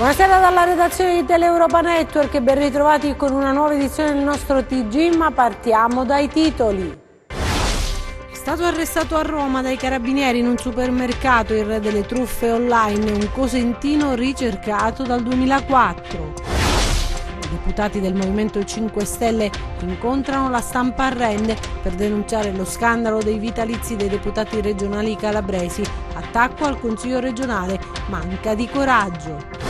Buonasera dalla redazione di Teleeuropa Network e ben ritrovati con una nuova edizione del nostro TG, ma partiamo dai titoli. È stato arrestato a Roma dai carabinieri in un supermercato il re delle truffe online, un cosentino ricercato dal 2004. I deputati del Movimento 5 Stelle incontrano la stampa a Rende per denunciare lo scandalo dei vitalizi dei deputati regionali calabresi. Attacco al Consiglio regionale, manca di coraggio.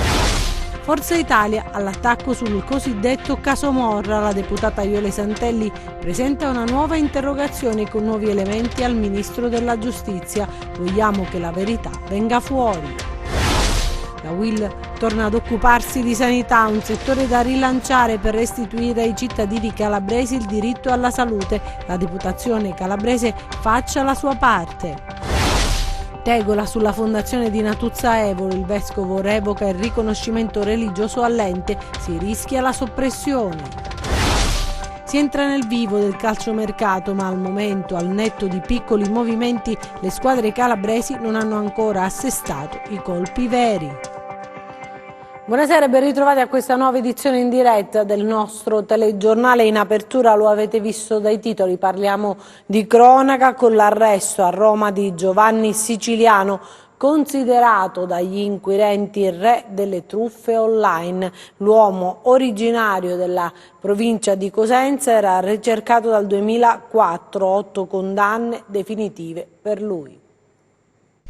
Forza Italia all'attacco sul cosiddetto caso Morra. La deputata Iole Santelli presenta una nuova interrogazione con nuovi elementi al Ministro della Giustizia. Vogliamo che la verità venga fuori. La UIL torna ad occuparsi di sanità, un settore da rilanciare per restituire ai cittadini calabresi il diritto alla salute. La Deputazione calabrese faccia la sua parte. Tegola sulla fondazione di Natuzza Evolo, il vescovo revoca il riconoscimento religioso all'ente, si rischia la soppressione. Si entra nel vivo del calciomercato, ma al momento, al netto di piccoli movimenti, le squadre calabresi non hanno ancora assestato i colpi veri. Buonasera e ben ritrovati a questa nuova edizione in diretta del nostro telegiornale. In apertura lo avete visto dai titoli, parliamo di cronaca con l'arresto a Roma di Giovanni Siciliano, considerato dagli inquirenti il re delle truffe online. L'uomo originario della provincia di Cosenza era ricercato dal 2004, 8 condanne definitive per lui.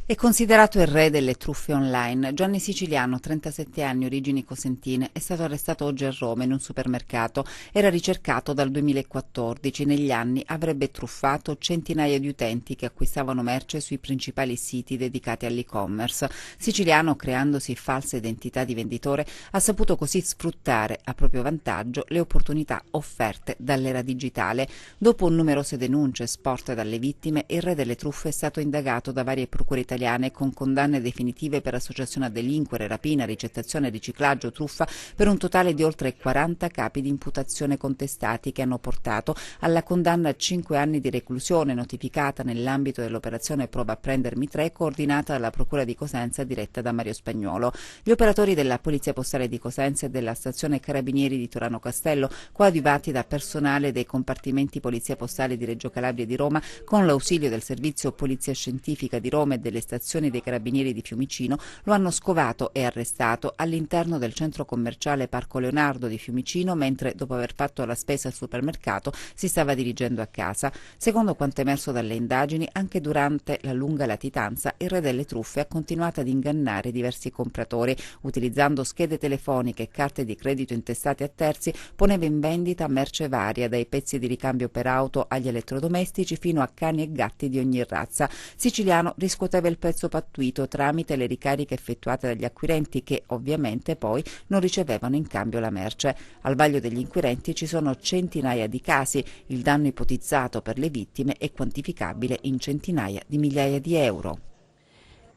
È considerato il re delle truffe online. Giovanni Siciliano, 37 anni, origini cosentine, è stato arrestato oggi a Roma in un supermercato. Era ricercato dal 2014. Negli anni avrebbe truffato centinaia di utenti che acquistavano merce sui principali siti dedicati all'e-commerce. Siciliano, creandosi falsa identità di venditore, ha saputo così sfruttare a proprio vantaggio le opportunità offerte dall'era digitale. Dopo numerose denunce sporte dalle vittime, il re delle truffe è stato indagato da varie procure italiane con condanne definitive per associazione a delinquere, rapina, ricettazione, riciclaggio, truffa, per un totale di oltre 40 capi di imputazione contestati che hanno portato alla condanna a 5 anni di reclusione notificata nell'ambito dell'operazione Prova a prendermi 3 coordinata dalla Procura di Cosenza diretta da Mario Spagnuolo. Gli operatori della Polizia Postale di Cosenza e della Stazione Carabinieri di Turano Castello, coadiuvati da personale dei compartimenti Polizia Postale di Reggio Calabria e di Roma, con l'ausilio del Servizio Polizia Scientifica di Roma e delle stazioni dei Carabinieri di Fiumicino, lo hanno scovato e arrestato all'interno del centro commerciale Parco Leonardo di Fiumicino, mentre dopo aver fatto la spesa al supermercato si stava dirigendo a casa. Secondo quanto emerso dalle indagini, anche durante la lunga latitanza il re delle truffe ha continuato ad ingannare diversi compratori. Utilizzando schede telefoniche e carte di credito intestate a terzi, poneva in vendita merce varia, dai pezzi di ricambio per auto agli elettrodomestici fino a cani e gatti di ogni razza. Siciliano riscuoteva il prezzo pattuito tramite le ricariche effettuate dagli acquirenti, che ovviamente poi non ricevevano in cambio la merce. Al vaglio degli inquirenti ci sono centinaia di casi. Il danno ipotizzato per le vittime è quantificabile in centinaia di migliaia di euro.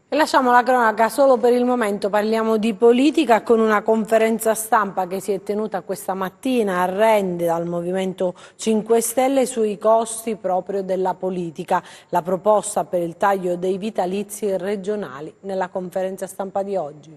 E lasciamo la cronaca solo per il momento, parliamo di politica con una conferenza stampa che si è tenuta questa mattina a Rende dal Movimento 5 Stelle sui costi proprio della politica, la proposta per il taglio dei vitalizi regionali nella conferenza stampa di oggi.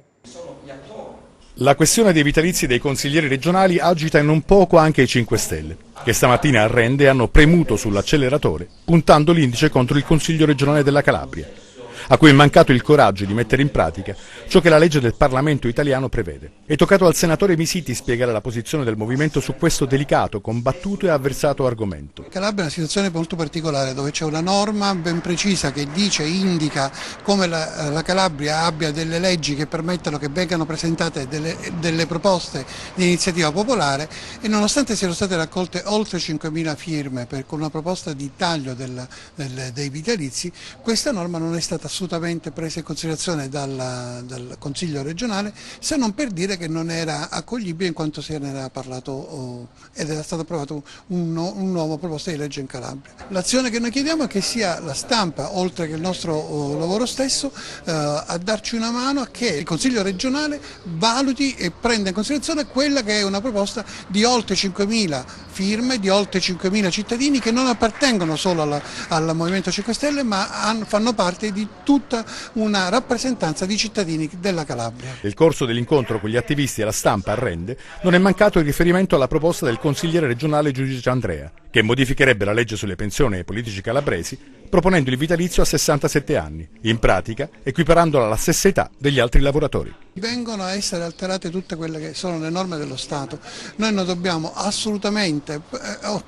La questione dei vitalizi dei consiglieri regionali agita in un poco anche i 5 Stelle, che stamattina a Rende hanno premuto sull'acceleratore, puntando l'indice contro il Consiglio regionale della Calabria, a cui è mancato il coraggio di mettere in pratica ciò che la legge del Parlamento italiano prevede. È toccato al senatore Misiti spiegare la posizione del movimento su questo delicato, combattuto e avversato argomento. Calabria è una situazione molto particolare, dove c'è una norma ben precisa che indica come la Calabria abbia delle leggi che permettono che vengano presentate delle proposte di iniziativa popolare, e nonostante siano state raccolte oltre 5.000 firme con una proposta di taglio dei vitalizi, questa norma non è stata assolutamente presa in considerazione dal Consiglio regionale, se non per dire che non era accoglibile in quanto se ne era parlato ed era stato approvato un nuovo proposta di legge in Calabria. L'azione che noi chiediamo è che sia la stampa, oltre che il nostro lavoro stesso, a darci una mano a che il Consiglio regionale valuti e prenda in considerazione quella che è una proposta di oltre 5.000 firme, di oltre 5.000 cittadini che non appartengono solo al Movimento 5 Stelle, ma fanno parte di tutta una rappresentanza di cittadini della Calabria. Nel corso dell'incontro con gli attivisti e la stampa a Rende non è mancato il riferimento alla proposta del consigliere regionale Giudice Andrea, che modificherebbe la legge sulle pensioni ai politici calabresi proponendo il vitalizio a 67 anni, in pratica equiparandola alla stessa età degli altri lavoratori. Vengono a essere alterate tutte quelle che sono le norme dello Stato. Noi non dobbiamo assolutamente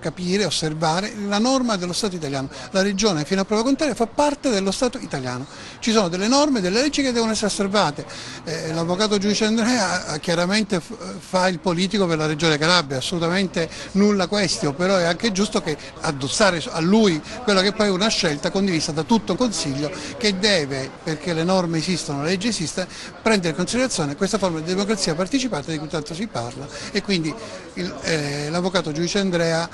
capire, osservare la norma dello Stato italiano. La regione fino a prova contraria fa parte dello Stato italiano. Ci sono delle norme, delle leggi che devono essere osservate. L'avvocato Giudice Andrea chiaramente fa il politico per la regione Calabria, assolutamente nulla questo, però è anche giusto che addossare a lui quello che poi è una scelta condivisa da tutto il Consiglio che deve, perché le norme esistono, la legge esiste, prendere in considerazione questa forma di democrazia partecipata di cui tanto si parla e quindi l'avvocato Giudice Andrea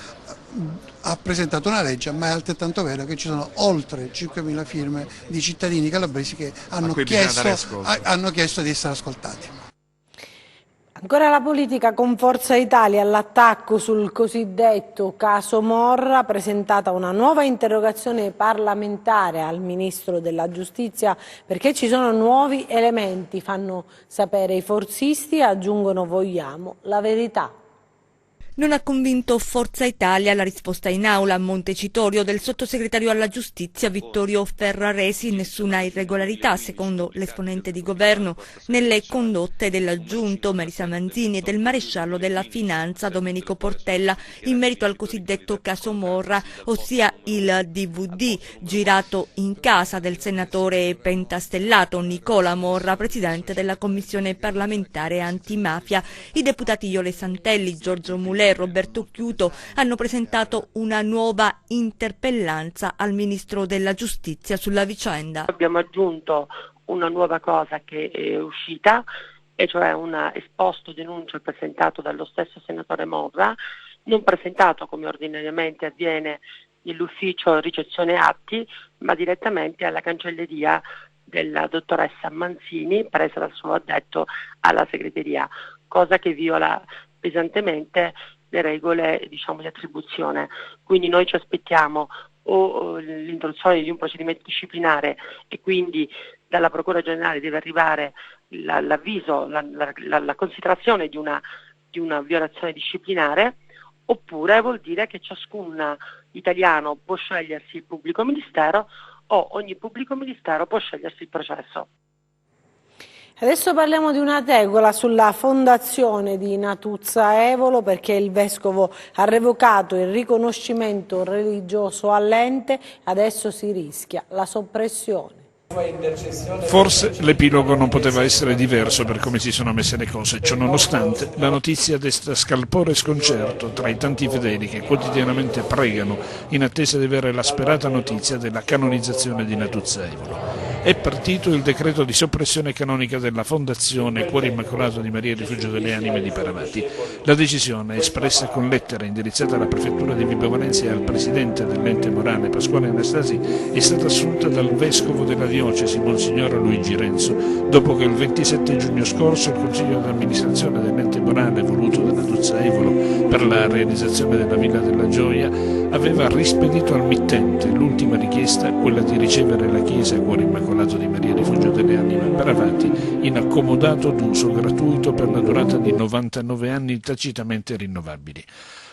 ha presentato una legge, ma è altrettanto vero che ci sono oltre 5.000 firme di cittadini calabresi che hanno chiesto di essere ascoltati. Ancora la politica con Forza Italia all'attacco sul cosiddetto caso Morra, presentata una nuova interrogazione parlamentare al Ministro della Giustizia perché ci sono nuovi elementi, fanno sapere i forzisti, aggiungono vogliamo la verità. Non ha convinto Forza Italia la risposta in aula a Montecitorio del sottosegretario alla giustizia Vittorio Ferraresi. Nessuna irregolarità, secondo l'esponente di governo, nelle condotte dell'aggiunto Marisa Manzini e del maresciallo della finanza Domenico Portella in merito al cosiddetto caso Morra, ossia il DVD girato in casa del senatore pentastellato Nicola Morra, presidente della commissione parlamentare antimafia. I deputati Iole Santelli, Giorgio Mulè, Roberto Chiuto hanno presentato una nuova interpellanza al Ministro della Giustizia sulla vicenda. Abbiamo aggiunto una nuova cosa che è uscita, e cioè un esposto denuncia presentato dallo stesso senatore Morra, non presentato come ordinariamente avviene nell'ufficio ricezione atti, ma direttamente alla cancelleria della dottoressa Manzini, presa dal suo addetto alla segreteria, cosa che viola pesantemente le regole di attribuzione. Quindi noi ci aspettiamo o l'introduzione di un procedimento disciplinare e quindi dalla Procura Generale deve arrivare l'avviso, la considerazione di una violazione disciplinare, oppure vuol dire che ciascun italiano può scegliersi il pubblico ministero o ogni pubblico ministero può scegliersi il processo. Adesso parliamo di una tegola sulla fondazione di Natuzza Evolo perché il Vescovo ha revocato il riconoscimento religioso all'ente, adesso si rischia la soppressione. Forse l'epilogo non poteva essere diverso per come si sono messe le cose, ciò nonostante la notizia desta scalpore e sconcerto tra i tanti fedeli che quotidianamente pregano in attesa di avere la sperata notizia della canonizzazione di Natuzza Evolo. È partito il decreto di soppressione canonica della Fondazione Cuore Immacolato di Maria Rifugio delle Anime di Paravati. La decisione, espressa con lettera indirizzata alla Prefettura di Vibo Valentia e al Presidente dell'ente morale Pasquale Anastasi, è stata assunta dal Vescovo della Diocesi, Monsignor Luigi Renzo, dopo che il 27 giugno scorso il Consiglio d'amministrazione dell'ente morale voluto da Natuzza Evolo per la realizzazione della Villa della Gioia aveva rispedito al mittente l'ultima richiesta, quella di ricevere la chiesa Cuore Immacolato di Maria Rifugio delle Anime Paravati in accomodato d'uso gratuito per la durata di 99 anni tacitamente rinnovabili.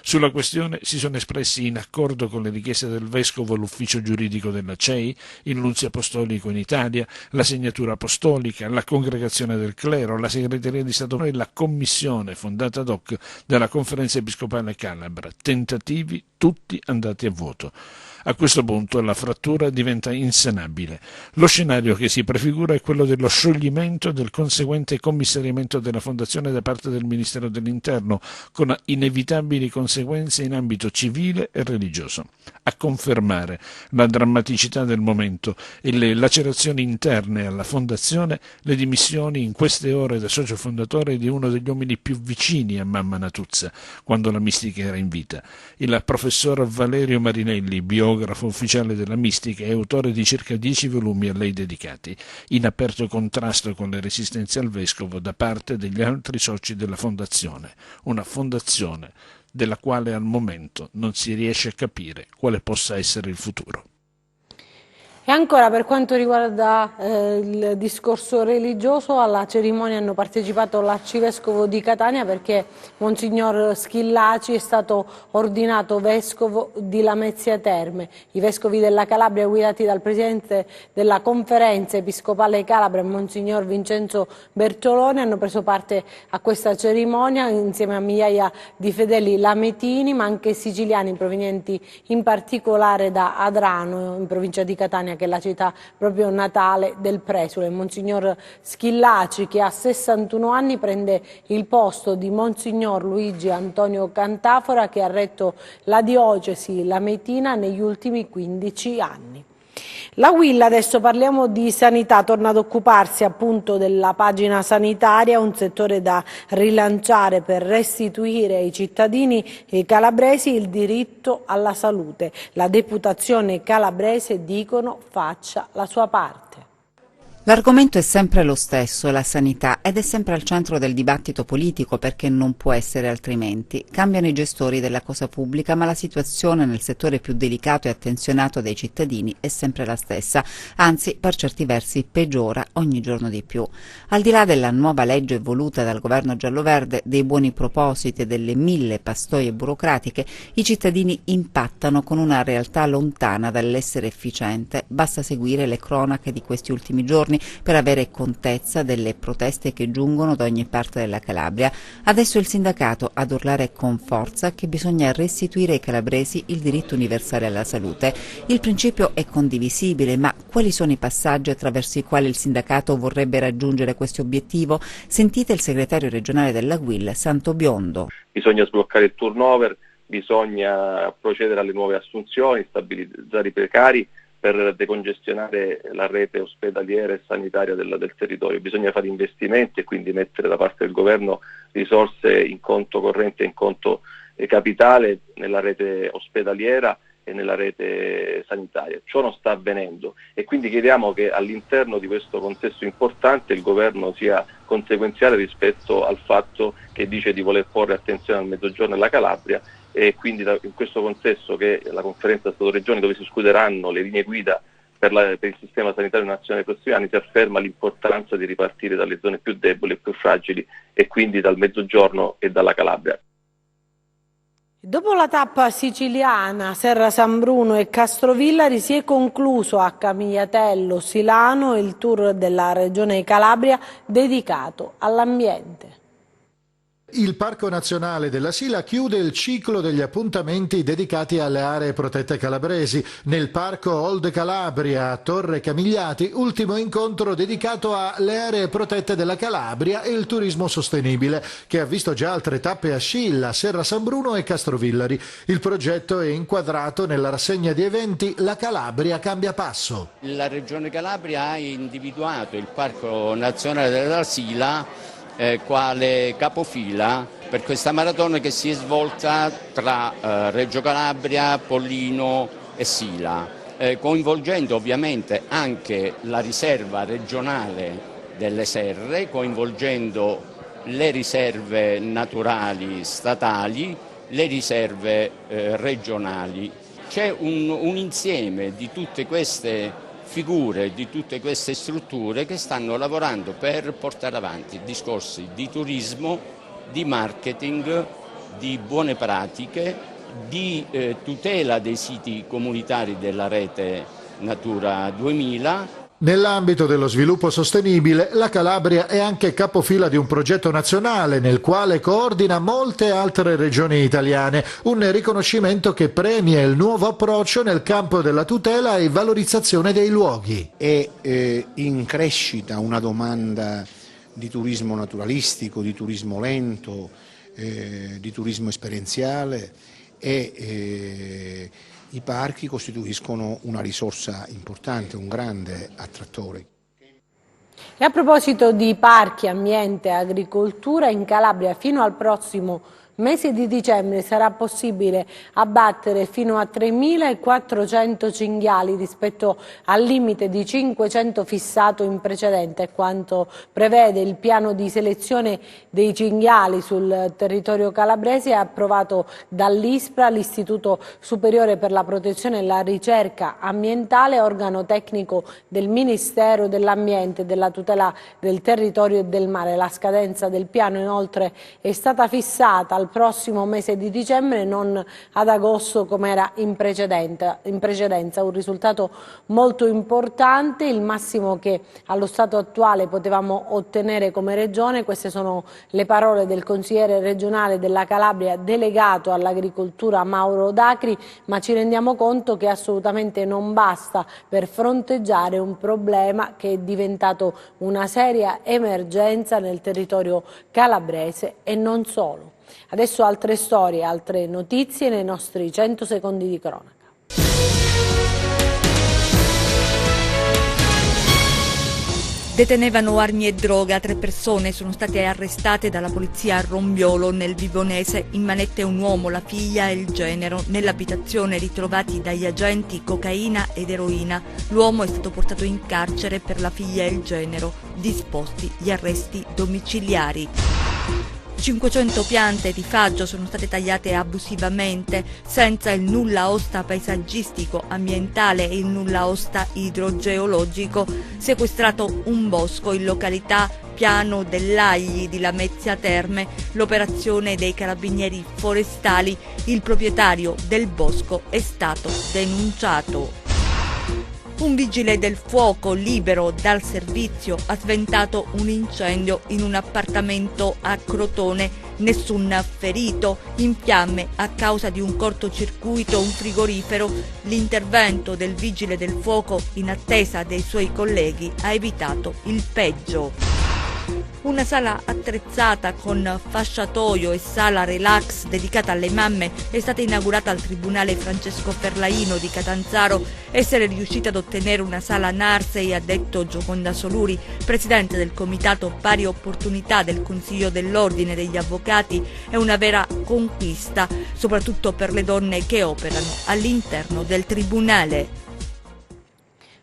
Sulla questione si sono espressi in accordo con le richieste del Vescovo l'ufficio giuridico della CEI, il Nunzio Apostolico in Italia, la Segnatura Apostolica, la Congregazione del Clero, la Segreteria di Stato e la Commissione fondata ad hoc dalla Conferenza Episcopale Calabra. Tentativi tutti andati a vuoto. A questo punto la frattura diventa insanabile. Lo scenario che si prefigura è quello dello scioglimento e del conseguente commissariamento della Fondazione da parte del Ministero dell'Interno, con inevitabili conseguenze in ambito civile e religioso. A confermare la drammaticità del momento e le lacerazioni interne alla Fondazione, le dimissioni in queste ore da socio fondatore di uno degli uomini più vicini a mamma Natuzza, quando la mistica era in vita, il professor Valerio Marinelli, biografo ufficiale della mistica e autore di circa 10 volumi a lei dedicati, in aperto contrasto con le resistenze al vescovo da parte degli altri soci della fondazione, una fondazione della quale al momento non si riesce a capire quale possa essere il futuro. E ancora per quanto riguarda il discorso religioso, alla cerimonia hanno partecipato l'arcivescovo di Catania perché Monsignor Schillaci è stato ordinato vescovo di Lamezia Terme. I vescovi della Calabria guidati dal presidente della conferenza episcopale calabre, Monsignor Vincenzo Bertolone, hanno preso parte a questa cerimonia insieme a migliaia di fedeli lametini ma anche siciliani provenienti in particolare da Adrano in provincia di Catania, che è la città proprio natale del presule. Monsignor Schillaci, che ha 61 anni, prende il posto di Monsignor Luigi Antonio Cantafora, che ha retto la diocesi lametina negli ultimi 15 anni. La UIL, adesso parliamo di sanità, torna ad occuparsi appunto della pagina sanitaria, un settore da rilanciare per restituire ai cittadini calabresi il diritto alla salute. La deputazione calabrese, dicono, faccia la sua parte. L'argomento è sempre lo stesso, la sanità, ed è sempre al centro del dibattito politico perché non può essere altrimenti. Cambiano i gestori della cosa pubblica, ma la situazione nel settore più delicato e attenzionato dai cittadini è sempre la stessa, anzi per certi versi peggiora ogni giorno di più. Al di là della nuova legge voluta dal governo gialloverde, dei buoni propositi e delle 1000 pastoie burocratiche, i cittadini impattano con una realtà lontana dall'essere efficiente. Basta seguire le cronache di questi ultimi giorni per avere contezza delle proteste che giungono da ogni parte della Calabria. Adesso il sindacato ad urlare con forza che bisogna restituire ai calabresi il diritto universale alla salute. Il principio è condivisibile, ma quali sono i passaggi attraverso i quali il sindacato vorrebbe raggiungere questo obiettivo? Sentite il segretario regionale della UIL, Santo Biondo. Bisogna sbloccare il turnover, bisogna procedere alle nuove assunzioni, stabilizzare i precari, per decongestionare la rete ospedaliera e sanitaria del territorio. Bisogna fare investimenti e quindi mettere da parte del governo risorse in conto corrente e in conto capitale nella rete ospedaliera e nella rete sanitaria. Ciò non sta avvenendo e quindi chiediamo che all'interno di questo contesto importante il governo sia conseguenziale rispetto al fatto che dice di voler porre attenzione al Mezzogiorno e alla Calabria, e quindi in questo contesto che la conferenza Stato-Regioni, dove si discuteranno le linee guida per il sistema sanitario nazionale nei prossimi anni, si afferma l'importanza di ripartire dalle zone più deboli e più fragili e quindi dal Mezzogiorno e dalla Calabria. Dopo la tappa siciliana, Serra San Bruno e Castrovillari, si è concluso a Camigliatello Silano il tour della regione Calabria dedicato all'ambiente. Il Parco Nazionale della Sila chiude il ciclo degli appuntamenti dedicati alle aree protette calabresi. Nel Parco Old Calabria a Torre Camigliati, ultimo incontro dedicato alle aree protette della Calabria e il turismo sostenibile, che ha visto già altre tappe a Scilla, Serra San Bruno e Castrovillari. Il progetto è inquadrato nella rassegna di eventi La Calabria cambia passo. La Regione Calabria ha individuato il Parco Nazionale della Sila quale capofila per questa maratona che si è svolta tra Reggio Calabria, Pollino e Sila, coinvolgendo ovviamente anche la riserva regionale delle Serre, coinvolgendo le riserve naturali statali, le riserve regionali. C'è un insieme di tutte queste figure, di tutte queste strutture che stanno lavorando per portare avanti discorsi di turismo, di marketing, di buone pratiche, di tutela dei siti comunitari della rete Natura 2000. Nell'ambito dello sviluppo sostenibile, la Calabria è anche capofila di un progetto nazionale nel quale coordina molte altre regioni italiane, un riconoscimento che premia il nuovo approccio nel campo della tutela e valorizzazione dei luoghi. È in crescita una domanda di turismo naturalistico, di turismo lento, di turismo esperienziale e i parchi costituiscono una risorsa importante, un grande attrattore. E a proposito di parchi, ambiente e agricoltura, in Calabria fino al prossimo mese di dicembre sarà possibile abbattere fino a 3.400 cinghiali rispetto al limite di 500 fissato in precedente, è quanto prevede il piano di selezione dei cinghiali sul territorio calabrese approvato dall'ISPRA, l'Istituto Superiore per la Protezione e la Ricerca Ambientale, organo tecnico del Ministero dell'Ambiente e della Tutela del Territorio e del Mare. La scadenza del piano inoltre è stata fissata al prossimo mese di dicembre, non ad agosto come era in precedenza, un risultato molto importante, il massimo che allo stato attuale potevamo ottenere come regione. Queste sono le parole del consigliere regionale della Calabria delegato all'agricoltura Mauro Dacri, ma ci rendiamo conto che assolutamente non basta per fronteggiare un problema che è diventato una seria emergenza nel territorio calabrese e non solo. Adesso altre storie, altre notizie nei nostri 100 secondi di cronaca. Detenevano armi e droga, 3 persone sono state arrestate dalla polizia a Rombiolo nel Vibonese, in manette un uomo, la figlia e il genero. Nell'abitazione ritrovati dagli agenti cocaina ed eroina. L'uomo è stato portato in carcere per la figlia e il genero, disposti gli arresti domiciliari. 500 piante di faggio sono state tagliate abusivamente, senza il nulla osta paesaggistico, ambientale e il nulla osta idrogeologico. Sequestrato un bosco in località Piano dell'Agli di Lamezia Terme, l'operazione dei carabinieri forestali. Il proprietario del bosco è stato denunciato. Un vigile del fuoco libero dal servizio ha sventato un incendio in un appartamento a Crotone. Nessun ferito, in fiamme a causa di un cortocircuito un frigorifero. L'intervento del vigile del fuoco, in attesa dei suoi colleghi, ha evitato il peggio. Una sala attrezzata con fasciatoio e sala relax dedicata alle mamme è stata inaugurata al Tribunale Francesco Ferlaino di Catanzaro. Essere riuscita ad ottenere una sala Narsei, ha detto Gioconda Soluri, presidente del Comitato Pari Opportunità del Consiglio dell'Ordine degli Avvocati, è una vera conquista, soprattutto per le donne che operano all'interno del Tribunale.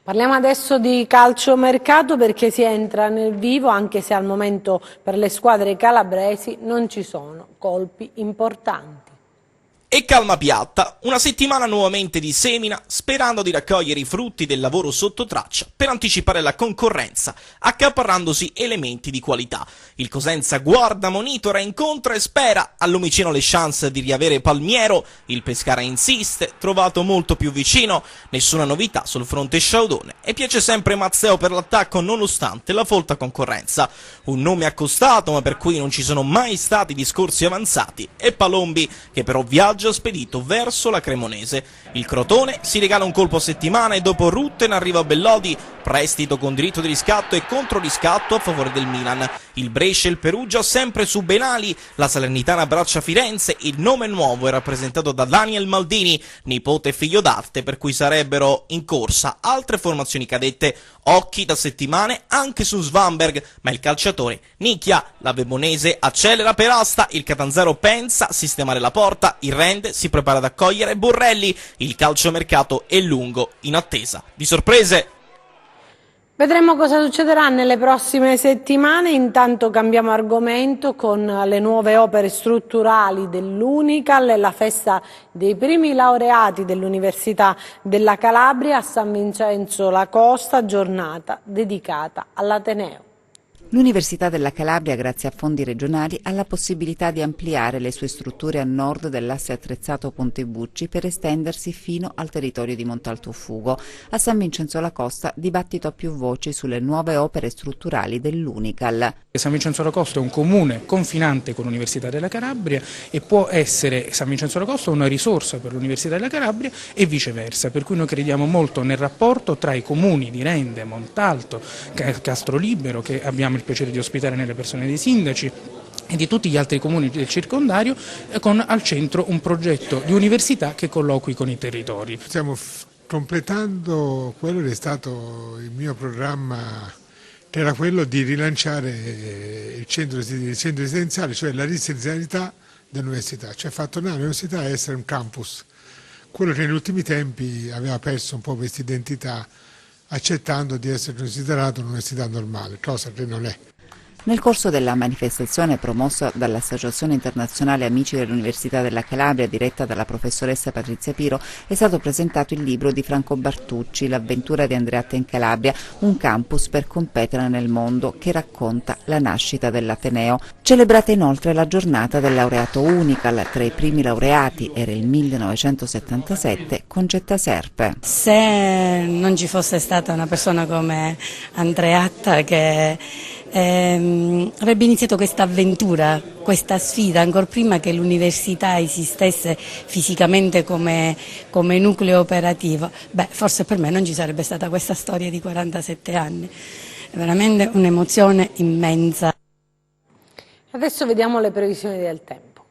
Parliamo adesso di calciomercato perché si entra nel vivo, anche se al momento per le squadre calabresi non ci sono colpi importanti. E calma piatta, una settimana nuovamente di semina, sperando di raccogliere i frutti del lavoro sotto traccia per anticipare la concorrenza, accaparrandosi elementi di qualità. Il Cosenza guarda, monitora, incontra e spera. Al Lumicino le chance di riavere Palmiero, il Pescara insiste, trovato molto più vicino. Nessuna novità sul fronte sciaudone e piace sempre Mazzeo per l'attacco nonostante la folta concorrenza. Un nome accostato ma per cui non ci sono mai stati discorsi avanzati e Palombi, che però viaggia spedito verso la Cremonese. Il Crotone si regala un colpo a settimana e dopo Rutten arriva Bellodi, prestito con diritto di riscatto e controriscatto a favore del Milan. Il Brescia e il Perugia sempre su Benali, la Salernitana abbraccia Firenze, il nome nuovo è rappresentato da Daniel Maldini, nipote e figlio d'arte, per cui sarebbero in corsa altre formazioni cadette. Occhi da settimane anche su Svanberg, ma il calciatore nicchia, la Vibonese accelera per asta, il Catanzaro pensa a sistemare la porta, il Rende si prepara ad accogliere Borrelli, il calciomercato è lungo in attesa di sorprese. Vedremo cosa succederà nelle prossime settimane, intanto cambiamo argomento con le nuove opere strutturali dell'Unical e la festa dei primi laureati dell'Università della Calabria a San Vincenzo La Costa, giornata dedicata all'Ateneo. L'Università della Calabria, grazie a fondi regionali, ha la possibilità di ampliare le sue strutture a nord dell'asse attrezzato Ponte Bucci per estendersi fino al territorio di Montalto Fugo. A San Vincenzo La Costa, dibattito a più voci sulle nuove opere strutturali dell'Unical. San Vincenzo La Costa è un comune confinante con l'Università della Calabria e può essere San Vincenzo La Costa una risorsa per l'Università della Calabria e viceversa, per cui noi crediamo molto nel rapporto tra i comuni di Rende, Montalto, Castrolibero, che abbiamo il piacere di ospitare nelle persone dei sindaci e di tutti gli altri comuni del circondario, con al centro un progetto di università che colloqui con i territori. Stiamo completando quello che è stato il mio programma, che era quello di rilanciare il centro residenziale, cioè la residenzialità dell'università, cioè fa tornare l'università a essere un campus, quello che negli ultimi tempi aveva perso un po' questa identità, accettando di essere considerato un'università normale, cosa che non è. Nel corso della manifestazione promossa dall'Associazione Internazionale Amici dell'Università della Calabria, diretta dalla professoressa Patrizia Piro, è stato presentato il libro di Franco Bartucci, L'avventura di Andreatta in Calabria, un campus per competere nel mondo, che racconta la nascita dell'Ateneo. Celebrata inoltre la giornata del laureato Unical. Tra i primi laureati era il 1977 Concetta Serpe. Se non ci fosse stata una persona come Andreatta che avrebbe iniziato questa avventura, questa sfida, ancora prima che l'università esistesse fisicamente come nucleo operativo, forse per me non ci sarebbe stata questa storia di 47 anni. È veramente un'emozione immensa. Adesso vediamo le previsioni del tempo.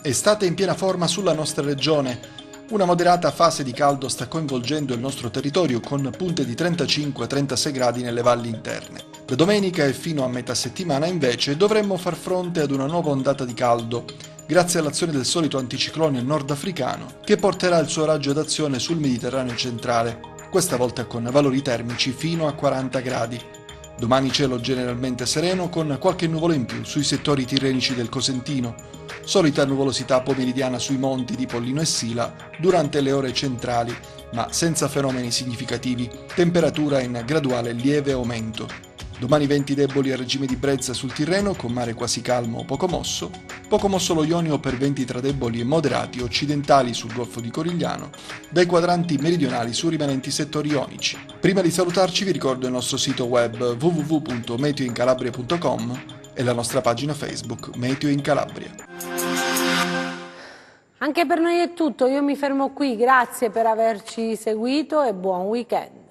Estate in piena forma sulla nostra regione. Una moderata fase di caldo sta coinvolgendo il nostro territorio con punte di 35-36 gradi nelle valli interne. Da domenica e fino a metà settimana invece dovremmo far fronte ad una nuova ondata di caldo, grazie all'azione del solito anticiclone nordafricano che porterà il suo raggio d'azione sul Mediterraneo centrale, questa volta con valori termici fino a 40 gradi. Domani cielo generalmente sereno con qualche nuvolo in più sui settori tirrenici del Cosentino, solita nuvolosità pomeridiana sui monti di Pollino e Sila durante le ore centrali, ma senza fenomeni significativi, temperatura in graduale lieve aumento. Domani venti deboli a regime di brezza sul Tirreno con mare quasi calmo o poco mosso lo Ionio per venti tra deboli e moderati occidentali sul Golfo di Corigliano, dai quadranti meridionali su rimanenti settori ionici. Prima di salutarci vi ricordo il nostro sito web www.meteoincalabria.com e la nostra pagina Facebook Meteo in Calabria. Anche per noi è tutto, io mi fermo qui, grazie per averci seguito e buon weekend.